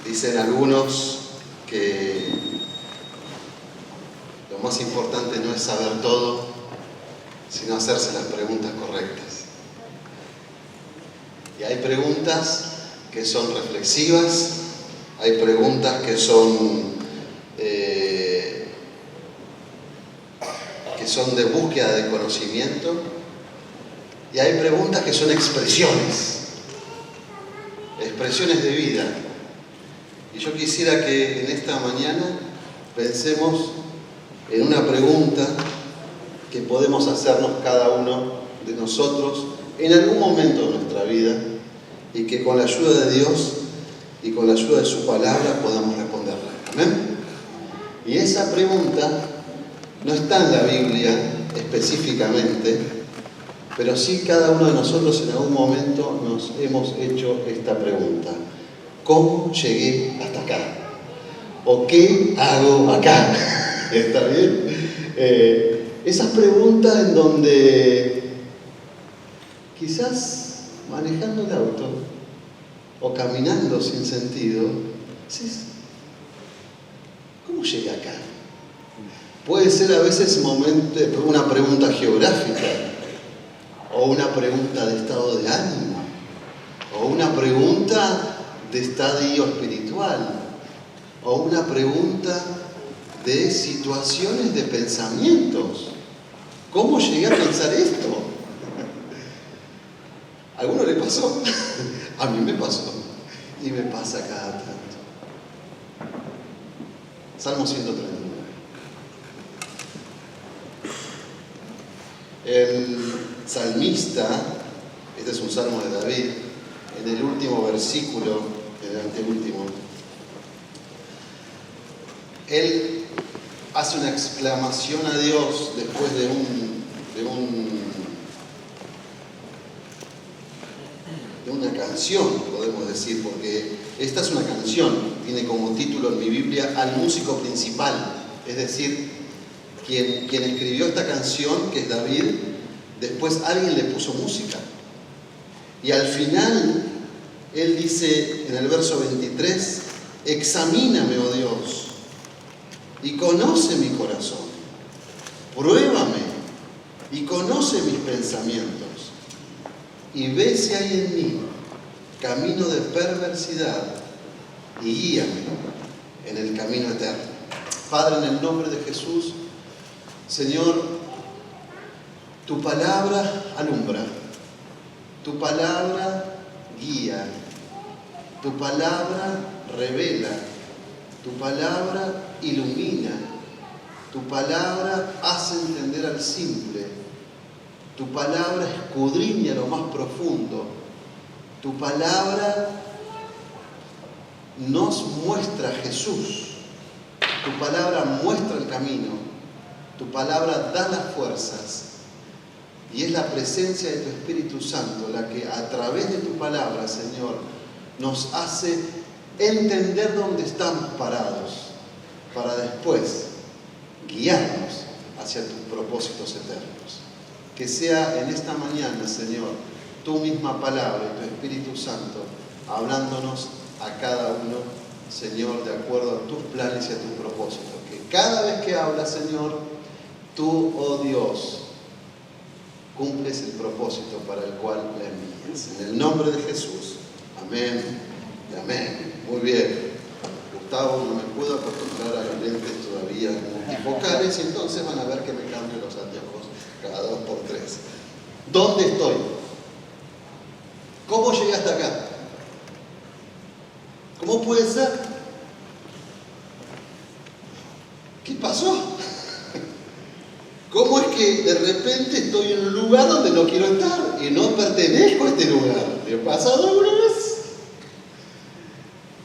Dicen algunos que lo más importante no es saber todo, sino hacerse las preguntas correctas. Y hay preguntas que son reflexivas, hay preguntas que son de búsqueda de conocimiento, y hay preguntas que son expresiones de vida. Y yo quisiera que en esta mañana pensemos en una pregunta que podemos hacernos cada uno de nosotros en algún momento de nuestra vida, y que con la ayuda de Dios y con la ayuda de su palabra podamos responderla. ¿Amén? Y esa pregunta no está en la Biblia específicamente, pero sí cada uno de nosotros en algún momento nos hemos hecho esta pregunta: ¿cómo llegué hasta acá? ¿O qué hago acá? ¿Está bien? Esas preguntas en donde quizás manejando el auto o caminando sin sentido, decís, ¿cómo llegué acá? Puede ser a veces una pregunta geográfica, o una pregunta de estado de ánimo, o una pregunta de estadio espiritual, o una pregunta de situaciones de pensamientos. ¿Cómo llegué a pensar esto? ¿A alguno le pasó? A mí me pasó, y me pasa cada tanto. Salmo 139. El salmista, este es un salmo de David, en el último versículo, en el anteúltimo, él hace una exclamación a Dios después de una canción, podemos decir, porque esta es una canción, tiene como título en mi Biblia al músico principal, es decir, quien escribió esta canción, que es David, después alguien le puso música. Y al final, él dice en el verso 23, examíname, oh Dios, y conoce mi corazón. Pruébame y conoce mis pensamientos. Y ve si hay en mí camino de perversidad y guíame en el camino eterno. Padre, en el nombre de Jesús, Señor, tu palabra alumbra, tu palabra guía, tu palabra revela, tu palabra ilumina, tu palabra hace entender al simple, tu palabra escudriña lo más profundo, tu palabra nos muestra a Jesús, tu palabra muestra el camino, tu palabra da las fuerzas, y es la presencia de tu Espíritu Santo la que a través de tu palabra, Señor, nos hace entender dónde estamos parados para después guiarnos hacia tus propósitos eternos. Que sea en esta mañana, Señor, tu misma palabra y tu Espíritu Santo hablándonos a cada uno, Señor, de acuerdo a tus planes y a tus propósitos. Que cada vez que hablas, Señor, tú, oh Dios, cumples el propósito para el cual la envías. En el nombre de Jesús. Amén y amén. Muy bien. Gustavo, no me puedo acostumbrar a los lentes todavía multifocales, y entonces van a ver que me cambio los anteojos cada 2 por 3. ¿Dónde estoy? ¿Cómo llegué hasta acá? ¿Cómo puede ser? ¿Qué pasó? ¿Cómo es que de repente estoy en un lugar donde no quiero estar y no pertenezco a este lugar? ¿Le ha pasado alguna vez?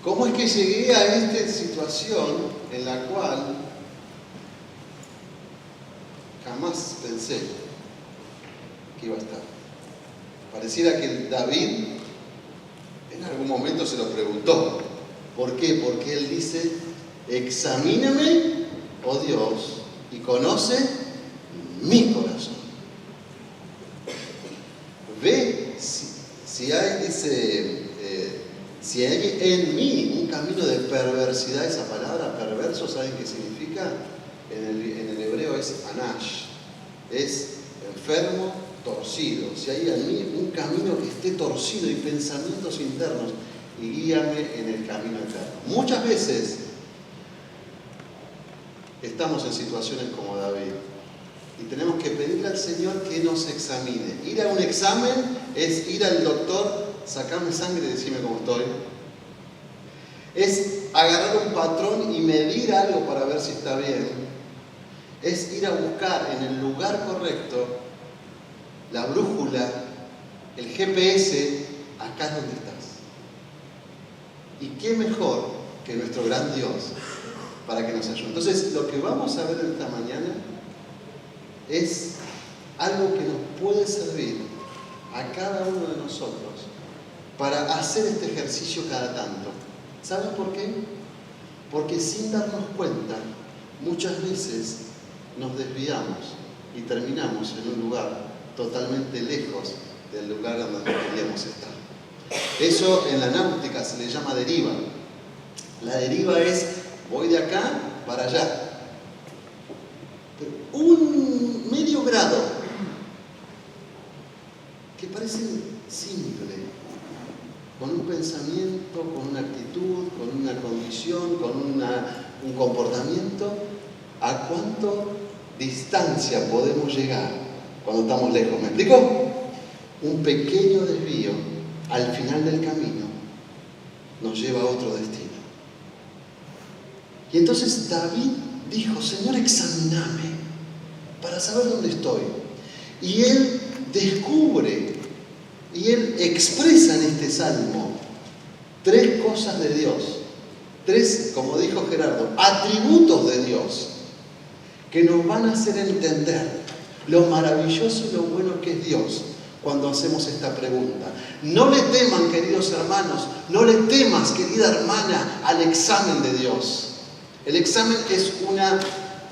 ¿Cómo es que llegué a esta situación en la cual jamás pensé que iba a estar? Pareciera que David en algún momento se lo preguntó. ¿Por qué? Porque él dice, examíname, oh Dios, y conoce mi corazón. Ve si hay, dice, Si hay en mí un camino de perversidad, esa palabra perverso, ¿saben qué significa? En el hebreo es anash, es enfermo, torcido. Si hay en mí un camino que esté torcido y pensamientos internos, y guíame en el camino eterno. Muchas veces estamos en situaciones como David y tenemos que pedirle al Señor que nos examine. Ir a un examen es ir al doctor, sacarme sangre y decirme cómo estoy. Es agarrar un patrón y medir algo para ver si está bien. Es ir a buscar en el lugar correcto la brújula, el GPS, acá es donde estás. Y qué mejor que nuestro gran Dios para que nos ayude. Entonces, lo que vamos a ver esta mañana es algo que nos puede servir a cada uno de nosotros para hacer este ejercicio cada tanto. ¿Saben por qué? Porque sin darnos cuenta, muchas veces nos desviamos y terminamos en un lugar totalmente lejos del lugar donde queríamos estar. Eso en la náutica se le llama deriva. La deriva es, voy de acá para allá. Pero un medio grado, que parece simple, con un pensamiento, con una actitud, con una condición, con un comportamiento, ¿a cuánto distancia podemos llegar cuando estamos lejos? ¿Me explico? Un pequeño desvío al final del camino nos lleva a otro destino. Y entonces David dijo, Señor, examíname para saber dónde estoy. Y él descubre y él expresa en este salmo 3 cosas de Dios, 3, como dijo Gerardo, atributos de Dios que nos van a hacer entender lo maravilloso y lo bueno que es Dios cuando hacemos esta pregunta. No le teman, queridos hermanos, no le temas, querida hermana, al examen de Dios. El examen es una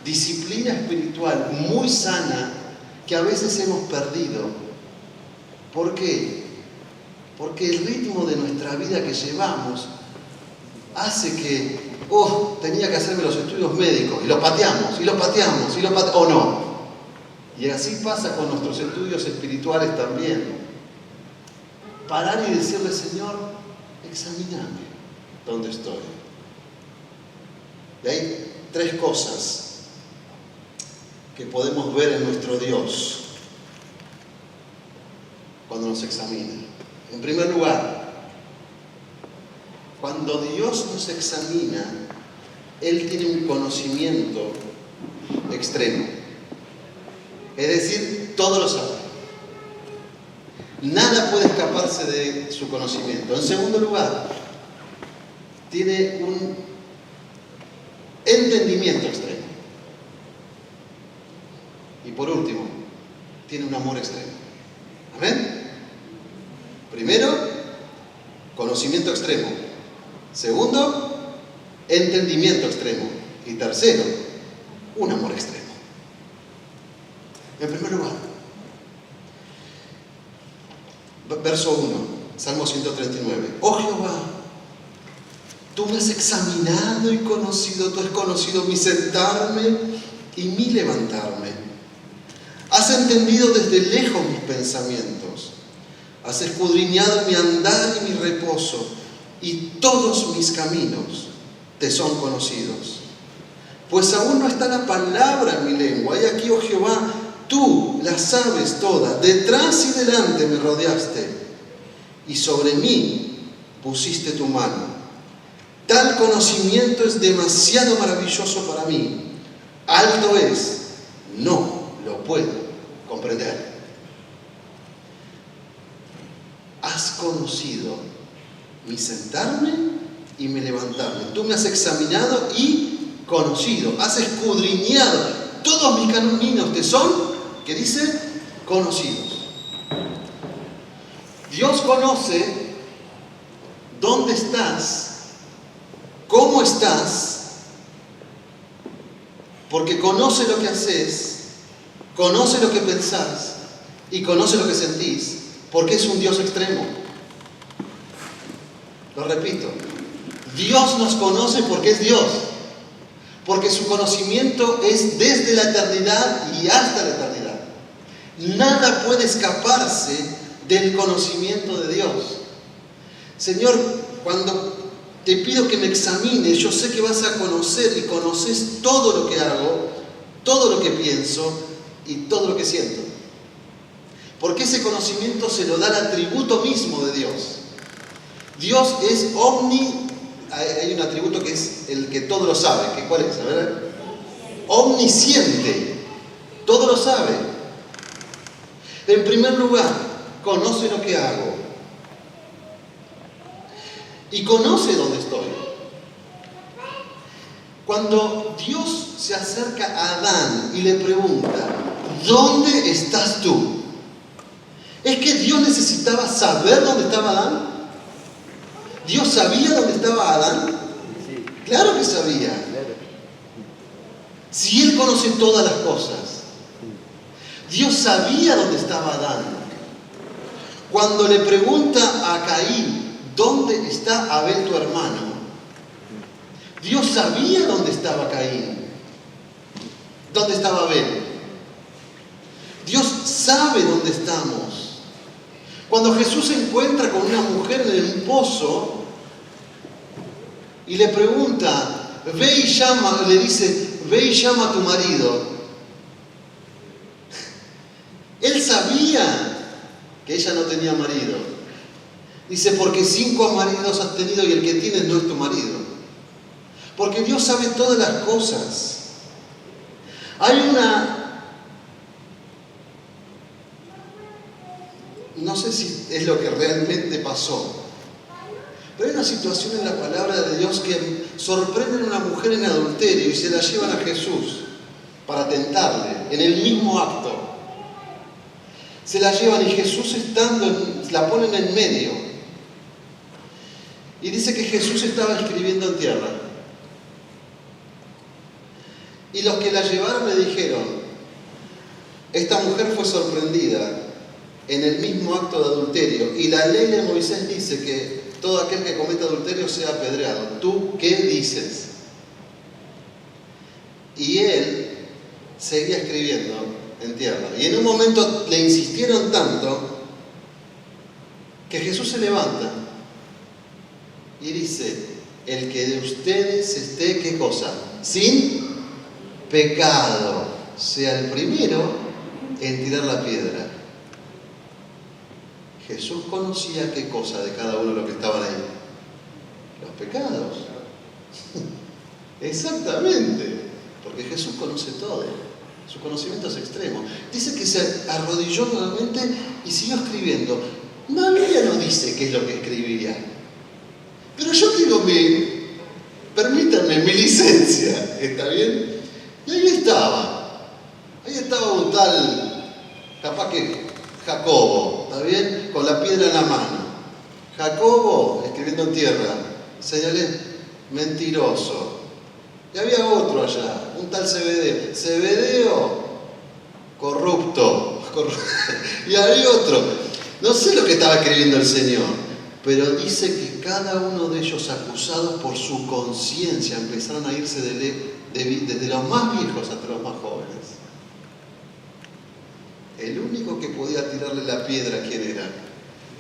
disciplina espiritual muy sana que a veces hemos perdido. ¿Por qué? Porque el ritmo de nuestra vida que llevamos hace que, tenía que hacerme los estudios médicos, y los pateamos, o no. Y así pasa con nuestros estudios espirituales también. Parar y decirle, Señor, examíname dónde estoy. Y hay 3 cosas que podemos ver en nuestro Dios cuando nos examina. En primer lugar, cuando Dios nos examina, Él tiene un conocimiento extremo. Es decir, todo lo sabe. Nada puede escaparse de su conocimiento. En segundo lugar, tiene un entendimiento extremo. Y por último, tiene un amor extremo. ¿Amén? Primero, conocimiento extremo. Segundo, entendimiento extremo. Y tercero, un amor extremo. En primer lugar, verso 1, Salmo 139. Oh Jehová, tú me has examinado y conocido, tú has conocido mi sentarme y mi levantarme. Has entendido desde lejos mis pensamientos. Has escudriñado mi andar y mi reposo, y todos mis caminos te son conocidos. Pues aún no está la palabra en mi lengua. Y aquí, oh Jehová, tú la sabes toda. Detrás y delante me rodeaste, y sobre mí pusiste tu mano. Tal conocimiento es demasiado maravilloso para mí. Alto es, no lo puedo comprender. Has conocido mi sentarme y mi levantarme. Tú me has examinado y conocido. Has escudriñado. Todos mis caminos te son, ¿qué dice? Conocidos. Dios conoce dónde estás, cómo estás, porque conoce lo que haces, conoce lo que pensás y conoce lo que sentís, porque es un Dios extremo. Lo repito, Dios nos conoce porque es Dios. Porque su conocimiento es desde la eternidad y hasta la eternidad. Nada puede escaparse del conocimiento de Dios. Señor, cuando te pido que me examines, yo sé que vas a conocer y conoces todo lo que hago, todo lo que pienso y todo lo que siento. Porque ese conocimiento se lo da el atributo mismo de Dios. Dios es hay un atributo que es el que todo lo sabe. ¿Cuál es? A ver. Omnisciente. Todo lo sabe. En primer lugar, conoce lo que hago. Y conoce dónde estoy. Cuando Dios se acerca a Adán y le pregunta, ¿dónde estás tú? ¿Es que Dios necesitaba saber dónde estaba Adán? ¿Dios sabía dónde estaba Adán? Sí. Claro que sabía. Si Él conoce todas las cosas. Dios sabía dónde estaba Adán. Cuando le pregunta a Caín, ¿dónde está Abel tu hermano? Dios sabía dónde estaba Caín. ¿Dónde estaba Abel? Dios sabe dónde estamos. Cuando Jesús se encuentra con una mujer en un pozo y le pregunta, ve y llama, le dice, ve y llama a tu marido. Él sabía que ella no tenía marido. Dice, porque 5 maridos has tenido y el que tienes no es tu marido. Porque Dios sabe todas las cosas. No sé si es lo que realmente pasó, pero hay una situación en la palabra de Dios que sorprenden a una mujer en adulterio y se la llevan a Jesús para tentarle en el mismo acto. Se la llevan y Jesús la ponen en medio. Y dice que Jesús estaba escribiendo en tierra. Y los que la llevaron le dijeron, esta mujer fue sorprendida en el mismo acto de adulterio. Y la ley de Moisés dice que todo aquel que cometa adulterio sea apedreado. ¿Tú qué dices? Y él seguía escribiendo en tierra. Y en un momento le insistieron tanto que Jesús se levanta y dice, el que de ustedes esté, ¿qué cosa? Sin pecado, sea el primero en tirar la piedra. Jesús conocía qué cosa de cada uno de los que estaban ahí. Los pecados. Exactamente. Porque Jesús conoce todo. Su conocimiento es extremo. Dice que se arrodilló nuevamente y siguió escribiendo. La Biblia no dice qué es lo que escribía. Pero yo digo, permítanme mi licencia. ¿Está bien? Y ahí estaba. Ahí estaba un tal, capaz que Jacobo, ¿está bien? Con la piedra en la mano. Jacobo, escribiendo en tierra. Señalé, mentiroso. Y había otro allá, un tal Zebedeo. Zebedeo, corrupto. Y había otro. No sé lo que estaba escribiendo el Señor, pero dice que cada uno de ellos, acusados por su conciencia, empezaron a irse desde los más viejos hasta los más jóvenes. El único que podía tirarle la piedra, ¿quién era?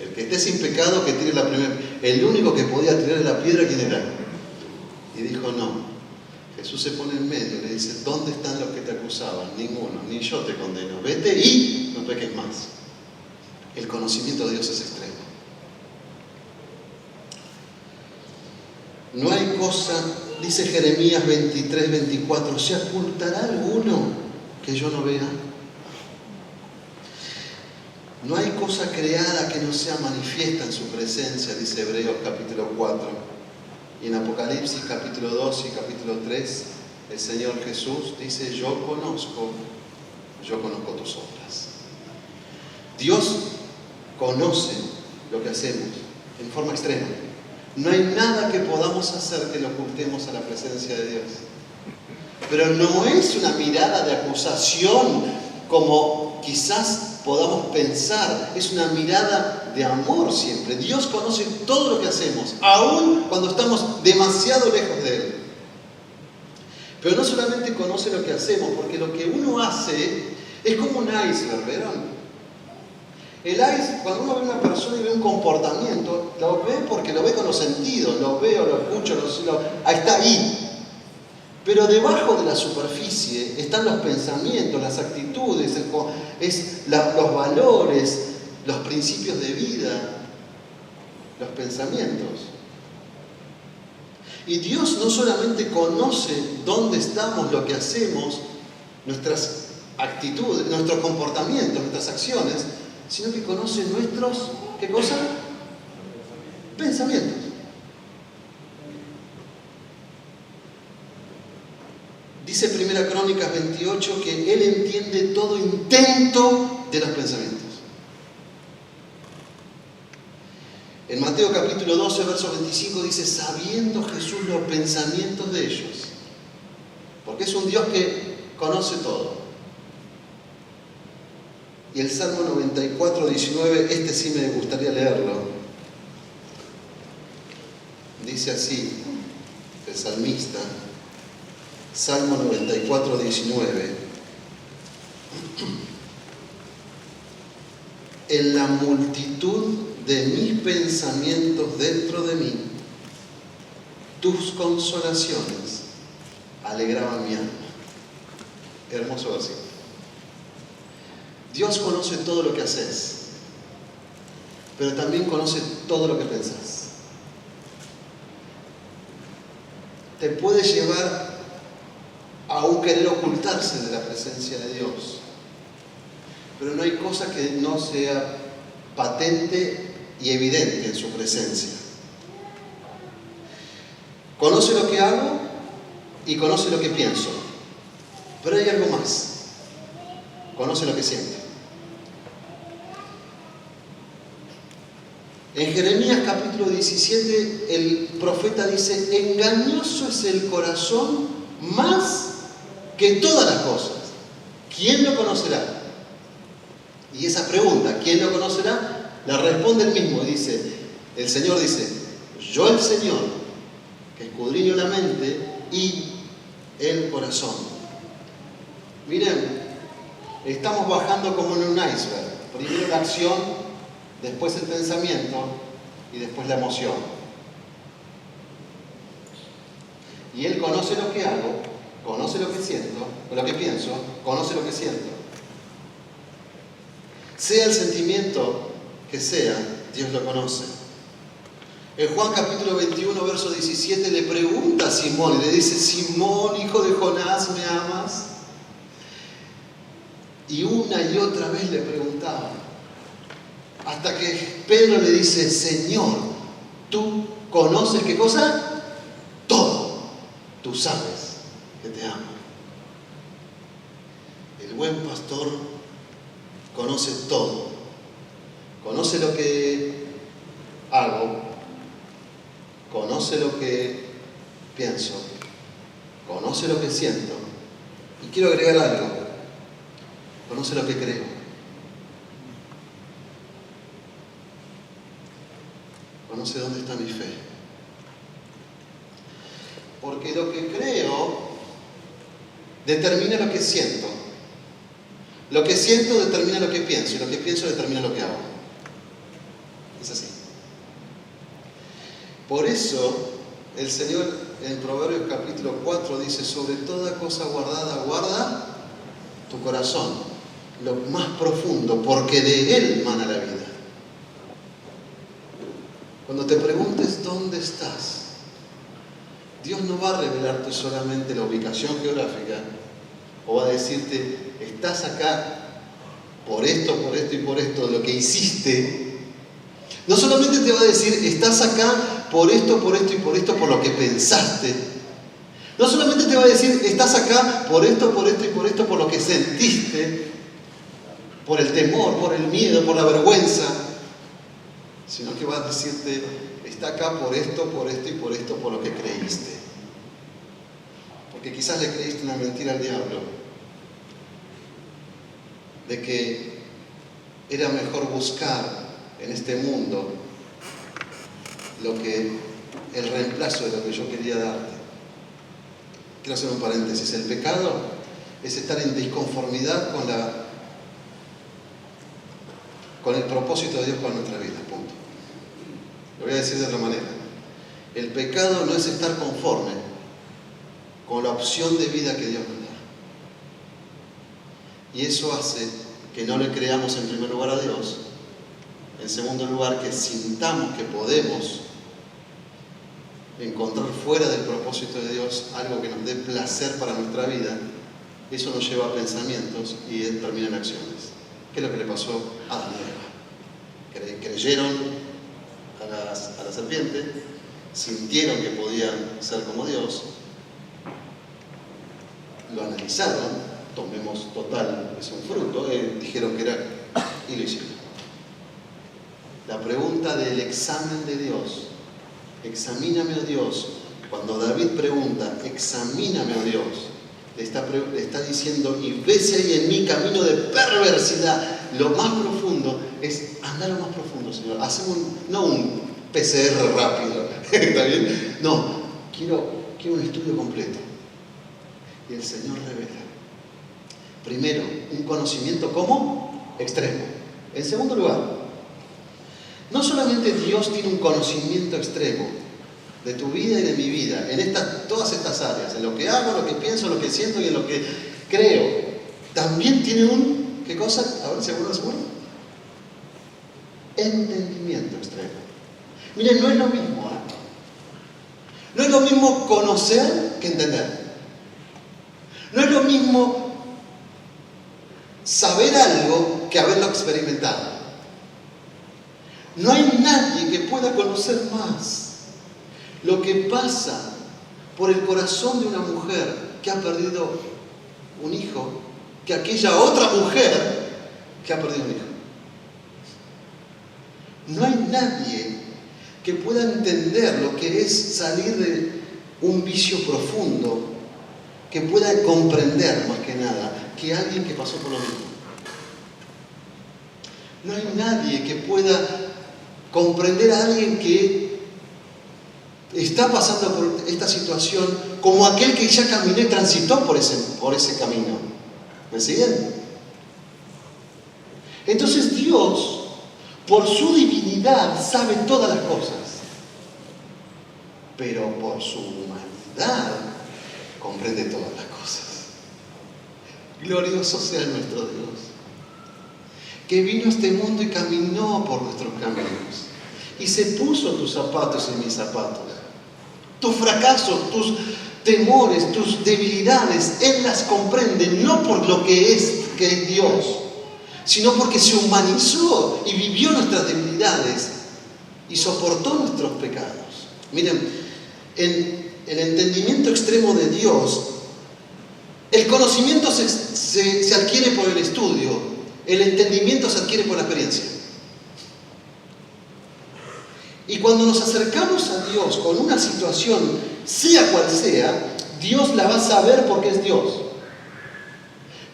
El que esté sin pecado, que tire la primera. El único que podía tirarle la piedra, ¿quién era? Y dijo, no. Jesús se pone en medio y le dice, ¿dónde están los que te acusaban? Ninguno, ni yo te condeno. Vete y no peques más. El conocimiento de Dios es extremo. No hay cosa, dice Jeremías 23, 24, ¿se ocultará alguno que yo no vea? No hay cosa creada que no sea manifiesta en su presencia, dice Hebreos capítulo 4. Y en Apocalipsis capítulo 2 y capítulo 3, el Señor Jesús dice, yo conozco tus obras. Dios conoce lo que hacemos en forma extrema. No hay nada que podamos hacer que lo ocultemos a la presencia de Dios. Pero no es una mirada de acusación como quizás podamos pensar. Es una mirada de amor siempre. Dios conoce todo lo que hacemos, aun cuando estamos demasiado lejos de Él. Pero no solamente conoce lo que hacemos, porque lo que uno hace es como un iceberg, ¿vieron? El iceberg, cuando uno ve a una persona y ve un comportamiento, lo ve porque lo ve con los sentidos, lo veo, lo escucho, está ahí. Pero debajo de la superficie están los pensamientos, las actitudes, los valores, los principios de vida, los pensamientos. Y Dios no solamente conoce dónde estamos, lo que hacemos, nuestras actitudes, nuestros comportamientos, nuestras acciones, sino que conoce nuestros, ¿qué cosa? Pensamientos. Dice 1 Crónicas 28 que Él entiende todo intento de los pensamientos. En Mateo capítulo 12, verso 25 dice, sabiendo Jesús los pensamientos de ellos, porque es un Dios que conoce todo. Y el Salmo 94, 19, este sí me gustaría leerlo. Dice así, el salmista, Salmo 94, 19. En la multitud de mis pensamientos dentro de mí, tus consolaciones alegraban mi alma. Hermoso versículo. Dios conoce todo lo que haces, pero también conoce todo lo que pensás. Te puede llevar a un querer ocultarse de la presencia de Dios, pero no hay cosa que no sea patente y evidente en su presencia. Conoce lo que hago y conoce lo que pienso, pero hay algo más. Conoce lo que siento. En Jeremías capítulo 17 el profeta dice, engañoso es el corazón más que todas las cosas. ¿Quién lo conocerá? Y esa pregunta, ¿quién lo conocerá? La responde él mismo. El Señor dice, yo el Señor, que escudriño la mente y el corazón. Miren, estamos bajando como en un iceberg. Primero la acción, después el pensamiento y después la emoción. Y Él conoce lo que hago, conoce lo que siento, lo que pienso, conoce lo que siento. Sea el sentimiento que sea, Dios lo conoce. En Juan capítulo 21, verso 17, le pregunta a Simón y le dice, Simón, hijo de Jonás, ¿me amas? Y una y otra vez le preguntaba, hasta que Pedro le dice, Señor, tú conoces ¿qué cosa? Todo. Tú sabes que te amo. El buen pastor conoce todo. Conoce lo que hago, conoce lo que pienso, conoce lo que siento. Y quiero agregar algo. Conoce lo que creo. Conoce dónde está mi fe. Porque lo que creo determina lo que siento. Lo que siento determina lo que pienso. Y lo que pienso determina lo que hago. Es así. Por eso el Señor en Proverbios capítulo 4 dice, sobre toda cosa guardada, guarda tu corazón, lo más profundo, porque de él mana la vida. Cuando te preguntes dónde estás, Dios no va a revelarte solamente la ubicación geográfica, o va a decirte, estás acá por esto y por esto, de lo que hiciste. No solamente te va a decir, estás acá por esto y por esto, por lo que pensaste. No solamente te va a decir, estás acá por esto y por esto, por lo que sentiste, por el temor, por el miedo, por la vergüenza, sino que va a decirte, está acá por esto y por esto, por lo que creíste. Porque quizás le creíste una mentira al diablo. de que era mejor buscar en este mundo el reemplazo de lo que yo quería darte. Quiero hacer un paréntesis. El pecado es estar en disconformidad con el propósito de Dios para nuestra vida. Punto. Lo voy a decir de otra manera. El pecado no es estar conforme con la opción de vida que Dios nos da. Y eso hace que no le creamos en primer lugar a Dios. En segundo lugar, que sintamos que podemos encontrar fuera del propósito de Dios algo que nos dé placer para nuestra vida. Eso nos lleva a pensamientos y termina en acciones. ¿Qué es lo que le pasó a Adán y Eva? Creyeron a la serpiente, sintieron que podían ser como Dios, lo analizaron, tomemos total, es un fruto, dijeron que era, y lo hicieron. La pregunta del examen de Dios, examíname, oh Dios, cuando David pregunta, examíname, oh Dios, le está diciendo, y ves si hay en mí camino de perversidad. Lo más profundo es andar lo más profundo, Señor. Hacemos no un PCR rápido, ¿está bien? No, quiero un estudio completo. Y el Señor revela. Primero, un conocimiento como extremo. En segundo lugar, no solamente Dios tiene un conocimiento extremo de tu vida y de mi vida, en todas estas áreas, en lo que hago, lo que pienso, lo que siento y en lo que creo, también tiene ¿qué cosa? A ver, ¿seguro? Entendimiento extremo. Miren, no es lo mismo, ¿eh? No es lo mismo conocer que entender. No es lo mismo saber algo que haberlo experimentado. No hay nadie que pueda conocer más lo que pasa por el corazón de una mujer que ha perdido un hijo que aquella otra mujer que ha perdido un hijo. No hay nadie que pueda entender lo que es salir de un vicio profundo, que pueda comprender más que nada que alguien que pasó por lo mismo. No hay nadie que pueda comprender a alguien que está pasando por esta situación como aquel que ya caminó y transitó por ese camino. ¿Me siguen? Entonces Dios, por su divinidad, sabe todas las cosas, pero por su humanidad comprende todas las cosas. Glorioso sea nuestro Dios, que vino a este mundo y caminó por nuestros caminos y se puso tus zapatos en mis zapatos. Tus fracasos, tus temores, tus debilidades, Él las comprende, no por lo que es Dios, sino porque se humanizó y vivió nuestras debilidades y soportó nuestros pecados. Miren, en el entendimiento extremo de Dios, el conocimiento se adquiere por el estudio, el entendimiento se adquiere por la experiencia. Y cuando nos acercamos a Dios con una situación, sea cual sea, Dios la va a saber porque es Dios.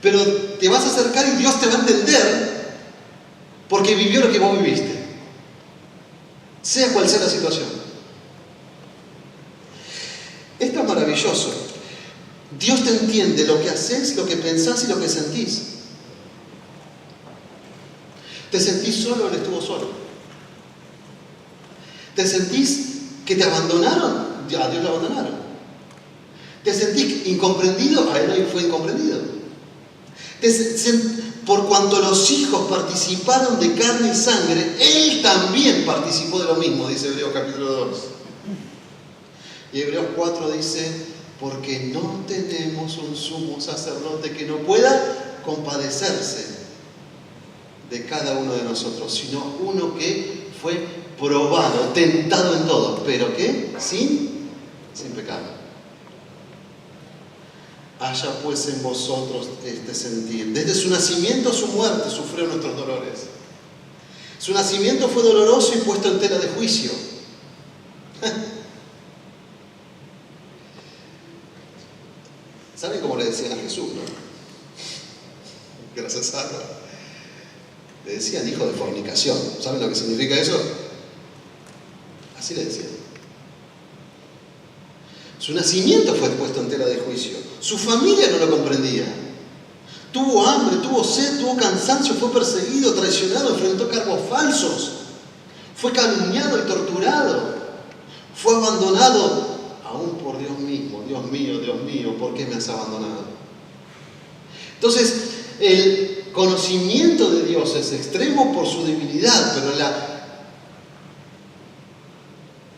Pero te vas a acercar y Dios te va a entender porque vivió lo que vos viviste. Sea cual sea la situación. Esto es maravilloso. Dios te entiende lo que haces, lo que pensás y lo que sentís. ¿Te sentís solo o Él estuvo solo? ¿Te sentís que te abandonaron? A Dios lo abandonaron. ¿Te sentís incomprendido? A Él no fue incomprendido. Por cuanto los hijos participaron de carne y sangre, Él también participó de lo mismo, dice Hebreos capítulo 2. Y Hebreos 4 dice, porque no tenemos un sumo sacerdote que no pueda compadecerse de cada uno de nosotros, sino uno que fue probado, tentado en todo, pero ¿qué? Sin pecado. Haya pues en vosotros este sentir. Desde su nacimiento a su muerte sufrió nuestros dolores. Su nacimiento fue doloroso y puesto en tela de juicio. ¿Saben cómo le decían a Jesús, no? Gracias a Dios. Le decían hijo de fornicación. ¿Saben lo que significa eso? Así le decían. Su nacimiento fue puesto en tela de juicio. Su familia no lo comprendía. Tuvo hambre, tuvo sed, tuvo cansancio, fue perseguido, traicionado, enfrentó cargos falsos. Fue calumniado y torturado. Fue abandonado, aún por Dios mismo. Dios mío, ¿por qué me has abandonado? Entonces, el conocimiento de Dios es extremo por su debilidad, pero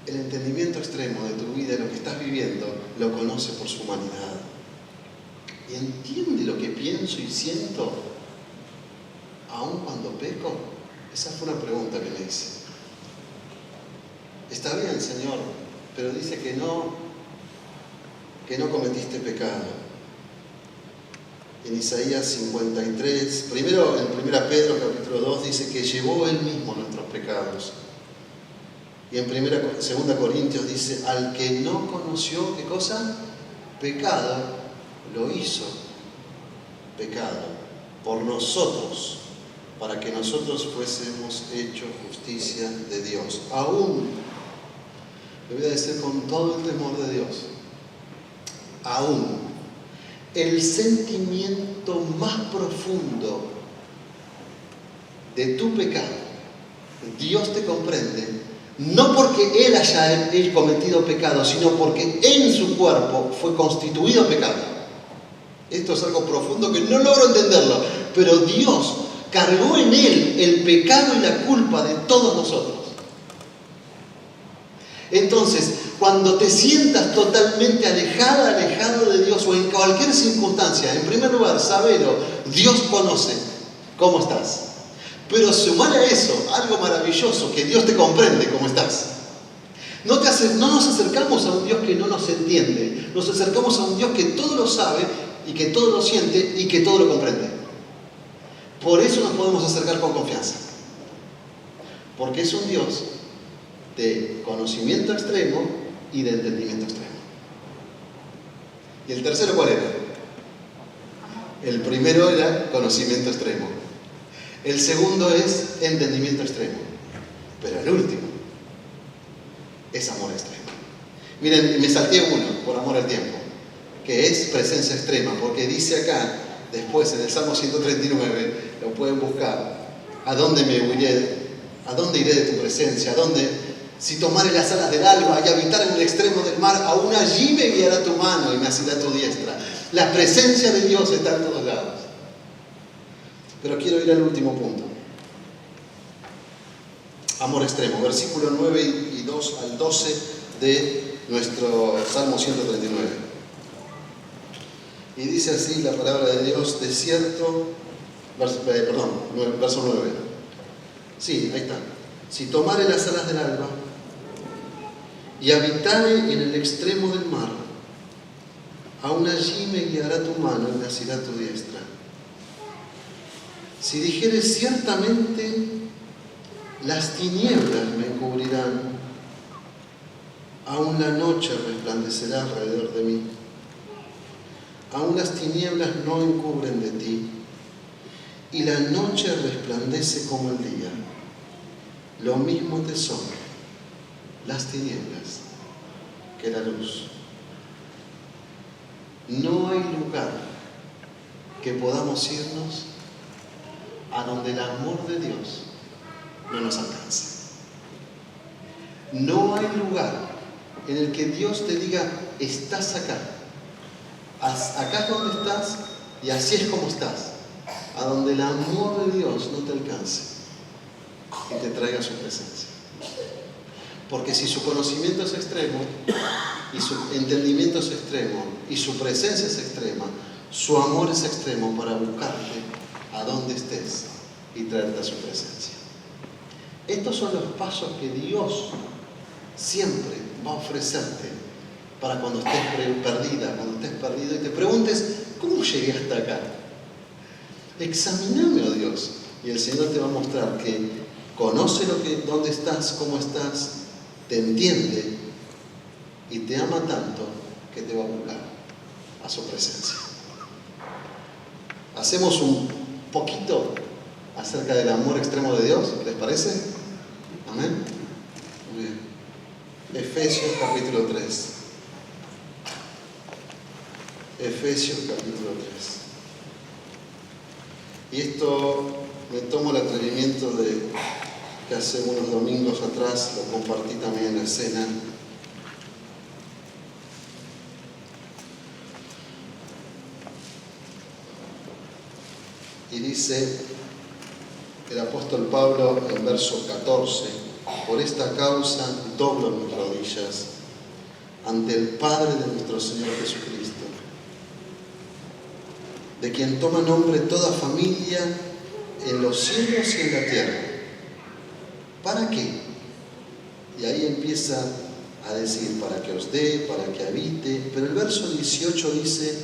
el entendimiento extremo de tu vida, de lo que estás viviendo, lo conoce por su humanidad. Y entiende lo que pienso y siento, aun cuando peco. Esa fue una pregunta que me hice. Está bien, Señor, pero dice que no cometiste pecado. En Isaías 53, primero en 1 Pedro capítulo 2 dice que llevó Él mismo nuestros pecados. Y en 2 Corintios dice, al que no conoció, ¿qué cosa? Pecado, lo hizo pecado por nosotros, para que nosotros fuésemos hecho justicia de Dios. Aún, le voy a decir con todo el temor de Dios, aún el sentimiento más profundo de tu pecado, Dios te comprende, no porque Él haya cometido pecado, sino porque en su cuerpo fue constituido pecado. Esto es algo profundo que no logro entenderlo, pero Dios cargó en Él el pecado y la culpa de todos nosotros. Entonces, cuando te sientas totalmente alejado de Dios o en cualquier circunstancia, en primer lugar, sabelo, Dios conoce cómo estás. Pero sumale a eso algo maravilloso, que Dios te comprende cómo estás. No nos acercamos a un Dios que no nos entiende, nos acercamos a un Dios que todo lo sabe y que todo lo siente y que todo lo comprende. Por eso nos podemos acercar con confianza. Porque es un Dios de conocimiento extremo y de entendimiento extremo. ¿Y el tercero cuál era? El primero era conocimiento extremo. El segundo es entendimiento extremo. Pero el último es amor extremo. Miren, me salté uno por amor al tiempo, que es presencia extrema, porque dice acá, después en el Salmo 139, lo pueden buscar, ¿a dónde iré de tu presencia? ¿A dónde? Si tomare las alas del alba y habitar en el extremo del mar, aún allí me guiará tu mano y me asirá tu diestra. La presencia de Dios está en todos lados. Pero quiero ir al último punto. Amor extremo, versículo 9 y 2 al 12 de nuestro Salmo 139. Y dice así la palabra de Dios, verso 9. Sí, ahí está. Si tomare las alas del alba y habitare en el extremo del mar, aún allí me guiará tu mano y me asirá tu diestra. Si dijere ciertamente las tinieblas me cubrirán, aún la noche resplandecerá alrededor de mí. Aún las tinieblas no encubren de ti, y la noche resplandece como el día. Lo mismo te son las tinieblas que la luz. No hay lugar que podamos irnos a donde el amor de Dios no nos alcance. No hay lugar en el que Dios te diga, estás acá. Acá es donde estás y así es como estás. A donde el amor de Dios no te alcance y te traiga su presencia. Porque si su conocimiento es extremo y su entendimiento es extremo y su presencia es extrema, su amor es extremo para buscarte a donde estés y traerte a su presencia. Estos son los pasos que Dios siempre va a ofrecerte para cuando estés perdida, cuando estés perdido y te preguntes, ¿cómo llegué hasta acá? Examíname, oh Dios, y el Señor te va a mostrar que conoce dónde estás, cómo estás, te entiende y te ama tanto que te va a buscar a su presencia. Hacemos un poquito acerca del amor extremo de Dios. ¿Les parece? Amén. Muy bien. Efesios capítulo 3. Efesios capítulo 3. Y esto me tomo el atrevimiento de que hace unos domingos atrás lo compartí también en la cena. Y dice el apóstol Pablo en verso 14: por esta causa doblo mis rodillas ante el Padre de nuestro Señor Jesucristo, de quien toma nombre toda familia en los cielos y en la tierra. ¿Para qué? Y ahí empieza a decir, para que os dé, para que habite. Pero el verso 18 dice,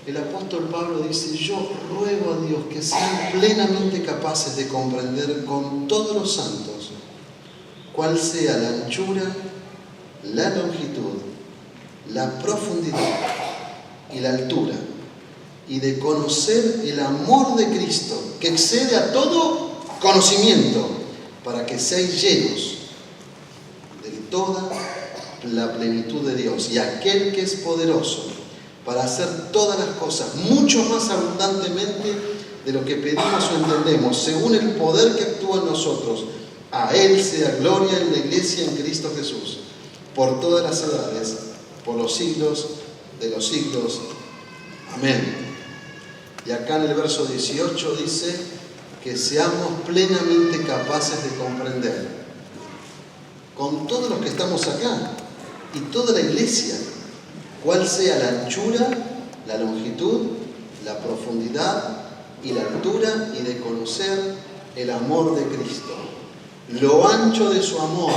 el apóstol Pablo dice: yo ruego a Dios que sean plenamente capaces de comprender con todos los santos cuál sea la anchura, la longitud, la profundidad y la altura, y de conocer el amor de Cristo, que excede a todo conocimiento, para que seáis llenos de toda la plenitud de Dios. Y aquel que es poderoso para hacer todas las cosas mucho más abundantemente de lo que pedimos o entendemos, según el poder que actúa en nosotros, a Él sea gloria en la Iglesia en Cristo Jesús, por todas las edades, por los siglos de los siglos. Amén. Y acá en el verso 18 dice que seamos plenamente capaces de comprender, con todos los que estamos acá y toda la iglesia, cuál sea la anchura, la longitud, la profundidad y la altura, y de conocer el amor de Cristo. Lo ancho de su amor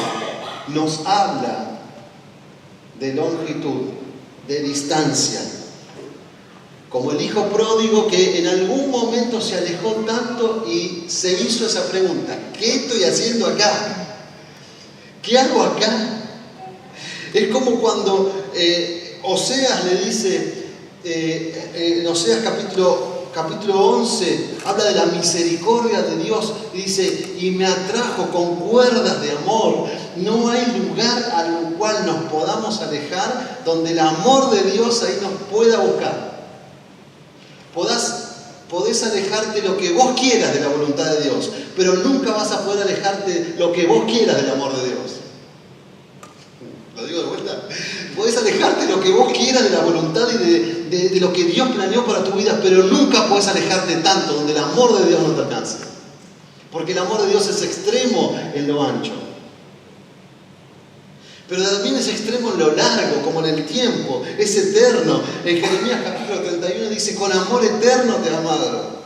nos habla de longitud, de distancia. Como el hijo pródigo que en algún momento se alejó tanto y se hizo esa pregunta: ¿qué estoy haciendo acá? ¿Qué hago acá? Es como cuando Oseas le dice, en Oseas capítulo 11, habla de la misericordia de Dios y dice: y me atrajo con cuerdas de amor. No hay lugar al cual nos podamos alejar donde el amor de Dios ahí nos pueda buscar. Podés alejarte lo que vos quieras de la voluntad de Dios, pero nunca vas a poder alejarte lo que vos quieras del amor de Dios. ¿Lo digo de vuelta? Podés alejarte lo que vos quieras de la voluntad y de lo que Dios planeó para tu vida, pero nunca podés alejarte tanto donde el amor de Dios no te alcance. Porque el amor de Dios es extremo en lo ancho, pero también es extremo en lo largo, como en el tiempo, es eterno. En Jeremías capítulo 31 dice: con amor eterno te he amado.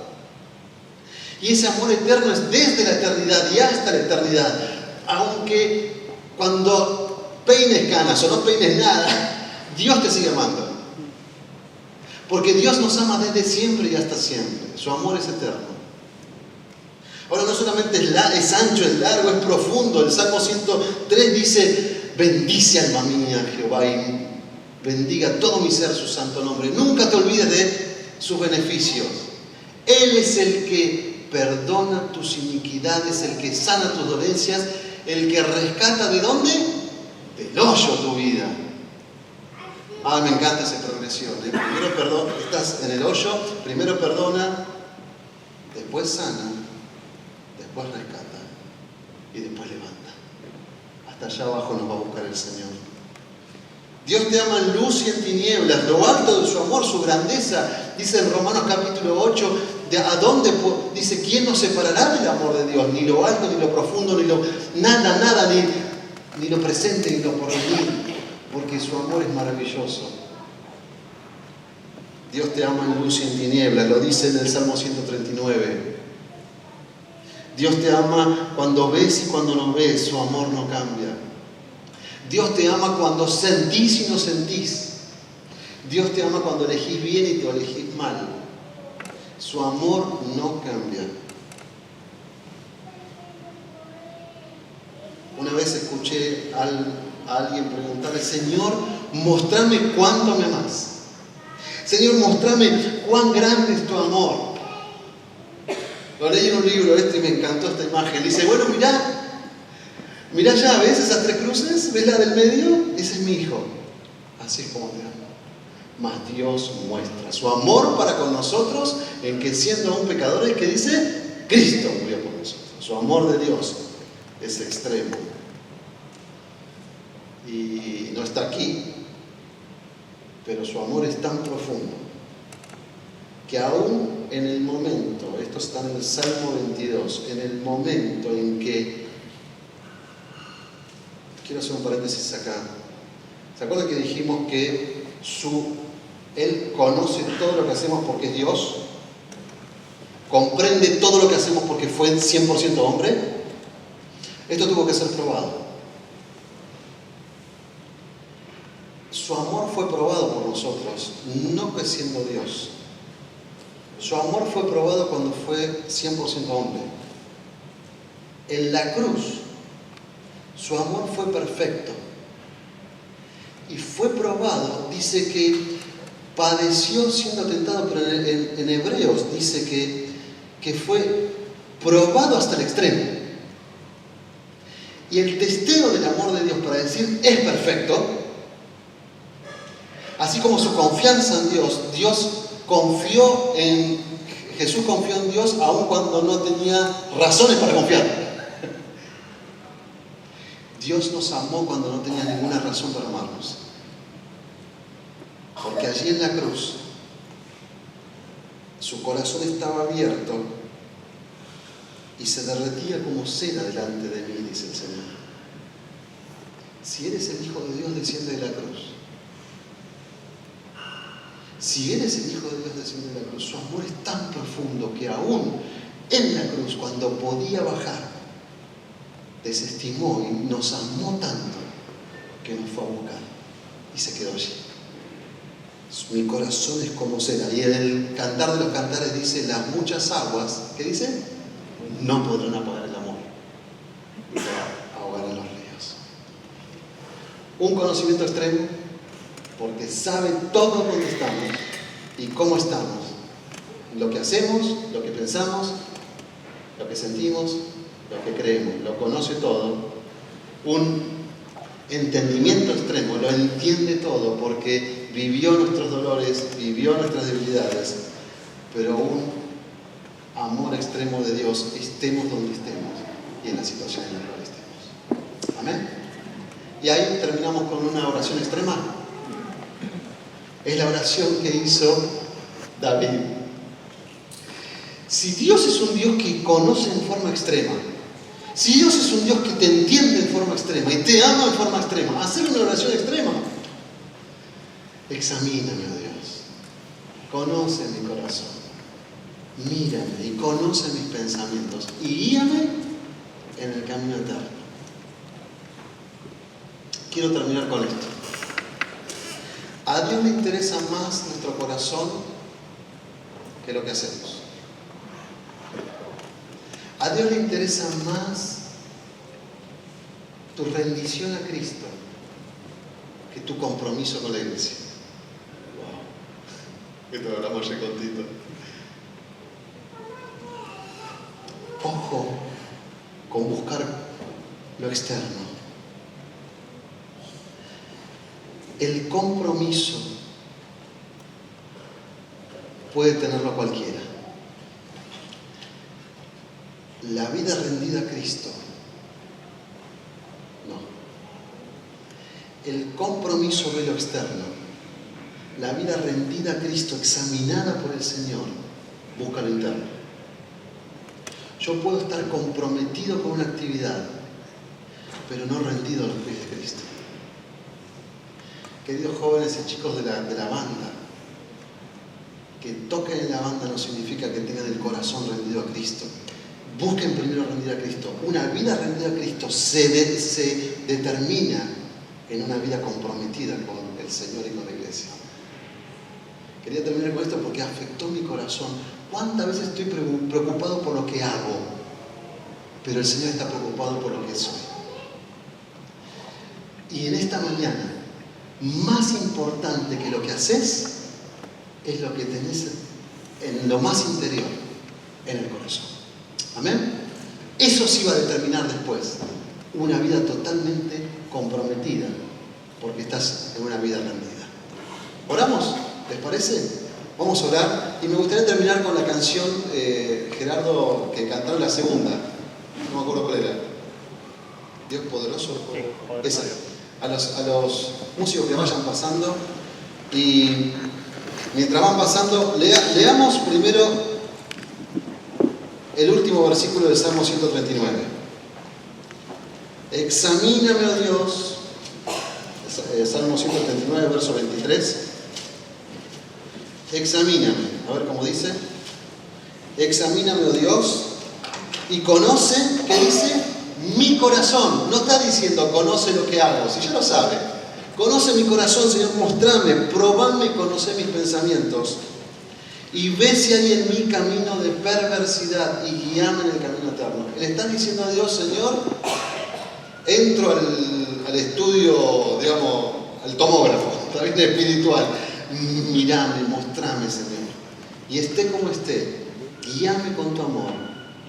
Y ese amor eterno es desde la eternidad y hasta la eternidad. Aunque cuando peines canas o no peines nada, Dios te sigue amando. Porque Dios nos ama desde siempre y hasta siempre. Su amor es eterno. Ahora, no solamente es ancho, es largo, es profundo. El Salmo 103 dice: bendice alma mía Jehová y bendiga todo mi ser su santo nombre. Nunca te olvides de sus beneficios. Él es el que perdona tus iniquidades, el que sana tus dolencias, el que rescata ¿de dónde? Del hoyo tu vida. Me encanta esa progresión. Primero perdona, estás en el hoyo, primero perdona, después sana, después rescata y después levanta. Hasta allá abajo nos va a buscar el Señor. Dios te ama en luz y en tinieblas. Lo alto de su amor, su grandeza, dice en Romanos capítulo 8, ¿a dónde? Dice: ¿quién nos separará del amor de Dios? Ni lo alto, ni lo profundo, nada, ni lo presente, ni lo porvenir, porque su amor es maravilloso. Dios te ama en luz y en tinieblas, lo dice en el Salmo 139. Dios te ama cuando ves y cuando no ves, su amor no cambia. Dios te ama cuando sentís y no sentís. Dios te ama cuando elegís bien y te elegís mal. Su amor no cambia. Una vez escuché a alguien preguntarle: Señor, mostrame cuánto me amás. Señor, mostrame cuán grande es tu amor. Lo leí en un libro y me encantó esta imagen. Dice, bueno, mirá ya, ¿ves esas 3 cruces? ¿Ves la del medio? Ese es mi hijo. Así es como te amo. Mas Dios muestra su amor para con nosotros en que siendo aún pecadores, ¿qué dice? Cristo murió por nosotros. Su amor de Dios es extremo. Y no está aquí, pero su amor es tan profundo que aún en el momento, esto está en el Salmo 22, en el momento en que, quiero hacer un paréntesis acá, ¿se acuerdan que dijimos que Él conoce todo lo que hacemos porque es Dios? ¿Comprende todo lo que hacemos porque fue 100% hombre? Esto tuvo que ser probado. Su amor fue probado por nosotros, no que siendo Dios. Su amor fue probado cuando fue 100% hombre. En la cruz, su amor fue perfecto. Y fue probado, dice que padeció siendo tentado, pero en Hebreos dice que fue probado hasta el extremo. Y el testeo del amor de Dios para decir es perfecto, así como su confianza en Dios, Jesús confió en Dios aun cuando no tenía razones para confiar. Dios nos amó cuando no tenía ninguna razón para amarnos. Porque allí en la cruz, su corazón estaba abierto y se derretía como cera delante de mí, dice el Señor. Si eres el Hijo de Dios, desciende de la cruz. Si eres el Hijo de Dios, desciende de la cruz. Su amor es tan profundo que aún en la cruz, cuando podía bajar, desestimó y nos amó tanto que nos fue a buscar y se quedó allí. Mi corazón es como cera. Y en el Cantar de los Cantares dice, las muchas aguas, ¿qué dice? No podrán apagar el amor y se va a ahogar en los ríos. Un conocimiento extremo, porque sabe todo dónde estamos y cómo estamos, lo que hacemos, lo que pensamos, lo que sentimos, lo que creemos, lo conoce todo. Un entendimiento extremo, lo entiende todo porque vivió nuestros dolores, vivió nuestras debilidades, pero un amor extremo de Dios, estemos donde estemos y en la situación en la cual estemos. Amén. Y ahí terminamos con una oración extrema. Es la oración que hizo David. Si Dios es un Dios que conoce en forma extrema, si Dios es un Dios que te entiende en forma extrema y te ama en forma extrema, hacer una oración extrema. Examíname, oh Dios. Conoce mi corazón. Mírame y conoce mis pensamientos y guíame en el camino eterno. Quiero terminar con esto. A Dios le interesa más nuestro corazón que lo que hacemos. A Dios le interesa más tu rendición a Cristo que tu compromiso con la iglesia. Wow. Esto hablamos recontito. Ojo con buscar lo externo. El compromiso puede tenerlo cualquiera. La vida rendida a Cristo, no. El compromiso ve lo externo. La vida rendida a Cristo, examinada por el Señor, busca lo interno. Yo puedo estar comprometido con una actividad, pero no rendido a los pies de Cristo. Queridos jóvenes y chicos de la banda, que toquen en la banda no significa que tengan el corazón rendido a Cristo. Busquen primero rendir a Cristo. Una vida rendida a Cristo se determina en una vida comprometida con el Señor y con la iglesia. Quería terminar con esto porque afectó mi corazón. ¿Cuántas veces estoy preocupado por lo que hago? Pero el Señor está preocupado por lo que soy. Y en esta mañana, más importante que lo que haces es lo que tenés en lo más interior, en el corazón. Amén. Eso sí va a determinar después una vida totalmente comprometida, porque estás en una vida rendida. ¿Oramos? ¿Les parece? Vamos a orar y me gustaría terminar con la canción Gerardo que cantaron la segunda. No me acuerdo cuál era. Dios poderoso. Sí, poderoso. Esa. A los músicos que vayan pasando y mientras van pasando, leamos primero el último versículo del Salmo 139. Examíname, oh Dios. Salmo 139, verso 23. Examíname. A ver cómo dice. Examíname, oh Dios, y conoce, ¿qué dice? Mi corazón. No está diciendo conoce lo que hago, si ya lo sabe. Conoce mi corazón, Señor, mostrame, probadme y conoce mis pensamientos. Y ve si hay en mí camino de perversidad y guíame en el camino eterno. Le están diciendo a Dios, Señor, entro al estudio, digamos, al tomógrafo, también espiritual. Mírame, mostrame, Señor. Y esté como esté, guíame con tu amor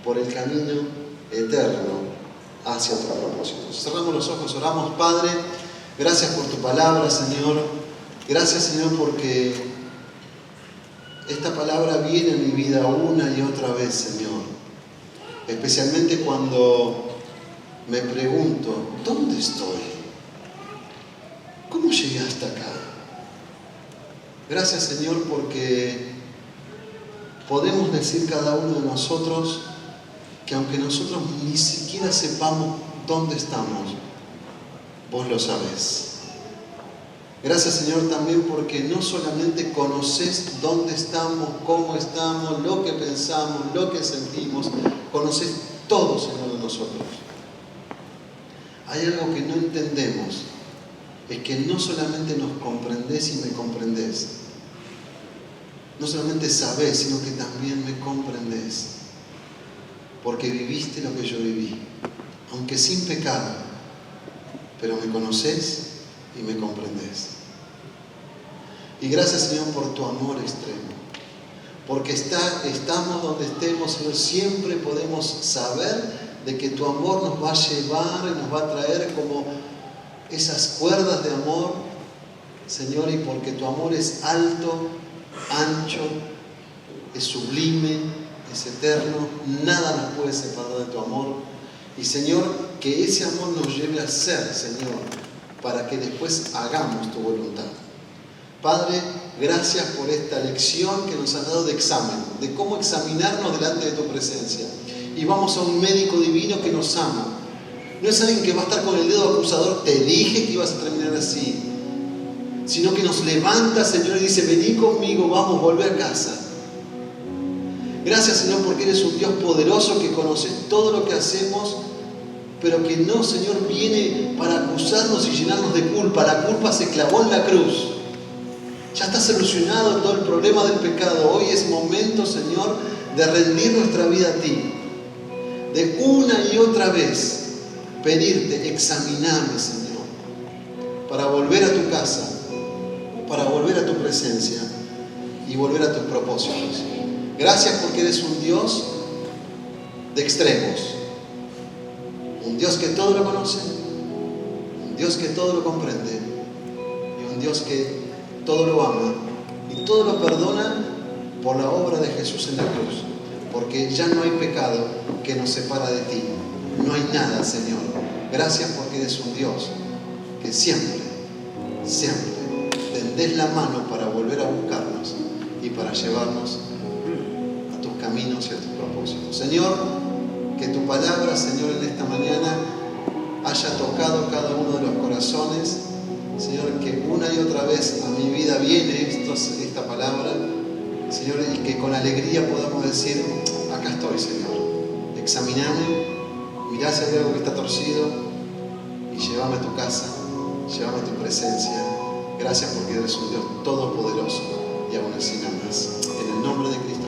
por el camino eterno hacia tu propósito. Cerramos los ojos, oramos. Padre, gracias por tu palabra, Señor. Gracias, Señor, porque esta palabra viene en mi vida una y otra vez, Señor. Especialmente cuando me pregunto, ¿dónde estoy? ¿Cómo llegué hasta acá? Gracias, Señor, porque podemos decir cada uno de nosotros que aunque nosotros ni siquiera sepamos dónde estamos, vos lo sabés. Gracias, Señor, también porque no solamente conocés dónde estamos, cómo estamos, lo que pensamos, lo que sentimos, conocés todo, Señor, de nosotros. Hay algo que no entendemos, es que no solamente nos comprendés y me comprendés, no solamente sabés, sino que también me comprendés, porque viviste lo que yo viví, aunque sin pecado, pero me conocés y me comprendés. Y gracias, Señor, por tu amor extremo, porque estamos donde estemos, Señor, siempre podemos saber de que tu amor nos va a llevar y nos va a traer como esas cuerdas de amor, Señor, y porque tu amor es alto, ancho, es sublime, es eterno, nada nos puede separar de tu amor. Y, Señor, que ese amor nos lleve a ser, Señor, para que después hagamos tu voluntad. Padre, gracias por esta lección que nos has dado de examen, de cómo examinarnos delante de tu presencia. Y vamos a un médico divino que nos ama. No es alguien que va a estar con el dedo acusador, te dije que ibas a terminar así, sino que nos levanta, Señor, y dice, vení conmigo, vamos, volvé a casa. Gracias, Señor, porque eres un Dios poderoso que conoces todo lo que hacemos, pero que no, Señor, viene para acusarnos y llenarnos de culpa. La culpa se clavó en la cruz. Ya está solucionado todo el problema del pecado. Hoy es momento, Señor, de rendir nuestra vida a ti. De una y otra vez pedirte, examiname, Señor, para volver a tu casa, para volver a tu presencia y volver a tus propósitos. Gracias porque eres un Dios de extremos. Un Dios que todo lo conoce, un Dios que todo lo comprende y un Dios que todo lo ama y todo lo perdona por la obra de Jesús en la cruz, porque ya no hay pecado que nos separa de ti, no hay nada, Señor. Gracias porque eres un Dios que siempre tendés la mano para volver a buscarnos y para llevarnos a tus caminos y a tus propósitos. Señor, que tu palabra, Señor, en esta mañana haya tocado cada uno de los corazones. Señor, que una y otra vez a mi vida viene esta palabra, Señor, y que con alegría podamos decir, acá estoy, Señor. Examiname, mirá si hay algo que está torcido y llévame a tu casa, llévame a tu presencia. Gracias porque eres un Dios todopoderoso y aún así nada más. En el nombre de Cristo.